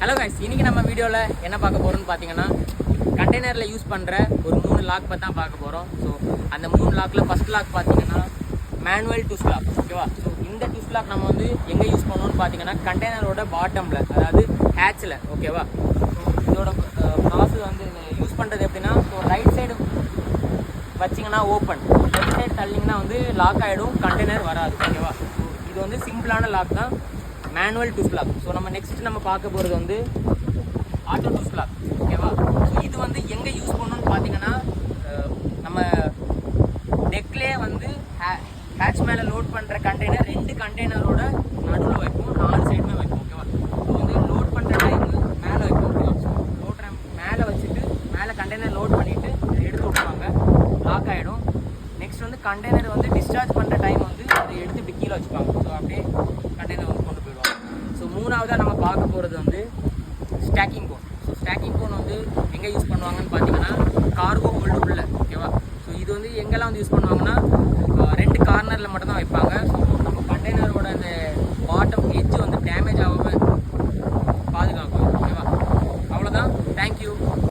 Hello guys, இன்றைக்கி நம்ம வீடியோவில் என்ன பார்க்க போகிறோம்னு பார்த்தீங்கன்னா கண்டெய்னரில் யூஸ் பண்ணுற ஒரு 3 லாக் பற்றி தான் பார்க்க போகிறோம். ஸோ அந்த 3 லாக்கில் ஃபஸ்ட் லாக் பார்த்தீங்கன்னா மேனுவல் டுஸ் லாக். ஓகேவா? ஸோ இந்த டுஸ் லாக் நம்ம வந்து எங்கே யூஸ் பண்ணுவோம்னு பார்த்தீங்கன்னா கண்டெய்னரோட பாட்டமில், அதாவது ஹேட்சில். ஓகேவா? ஸோ இதோட ப்ராசஸ் வந்து யூஸ் பண்ணுறது எப்படின்னா, ஸோ ரைட் சைடு வச்சிங்கன்னா ஓப்பன், லெஃப்ட் சைடு தள்ளிங்கன்னா வந்து லாக் ஆகிடும், கண்டெய்னர் வராது. ஓகேவா? ஸோ இது வந்து சிம்பிளான லாக் தான், மேனுவல் டுஸ் லாக். ஸோ நம்ம நெக்ஸ்ட் நம்ம பார்க்க போகிறது வந்து ஆட்டோ டுஸ் லாக். ஓகேவா? ஸோ இது வந்து எங்கே யூஸ் பண்ணணும்னு பார்த்தீங்கன்னா, நம்ம டெக்லேயே வந்து ஹேட்ச் மேலே லோட் பண்ணுற கண்டெய்னர் 2 கண்டெய்னரோட நடுவில் வைப்போம், 4 சைடுமே வைப்போம். ஓகேவா? ஸோ வந்து லோட் பண்ணுற டைமு மேலே வைப்போம். ஓகேவா? ஸோ லோட் மேலே வச்சுட்டு மேலே கண்டெய்னர் லோட் பண்ணிவிட்டு எடுத்து விட்டுருவாங்க, லாக் ஆகிடும். நெக்ஸ்ட் வந்து கண்டெய்னர் வந்து டிஸ்சார்ஜ் பண்ணுற டைம் வந்து அதை எடுத்து இப்படி கீழே வச்சுப்பாங்க. ஸோ அப்படியே கண்டெய்னர் வந்து கொண்டு போயிடுவாங்க. ஸோ மூணாவதாக நம்ம பார்க்க போகிறது வந்து stacking cone. So stacking cone வந்து எங்கே யூஸ் பண்ணுவாங்கன்னு பார்த்தீங்கன்னா கார்கோ ஹோல்டு உள்ள. ஓகேவா? ஸோ இது வந்து எங்கெல்லாம் வந்து யூஸ் பண்ணுவாங்கன்னா 2 கார்னரில் மட்டும்தான் வைப்பாங்க. ஸோ நம்ம கண்டெய்னரோட அந்த பாட்டம் எட்ஜ் வந்து டேமேஜ்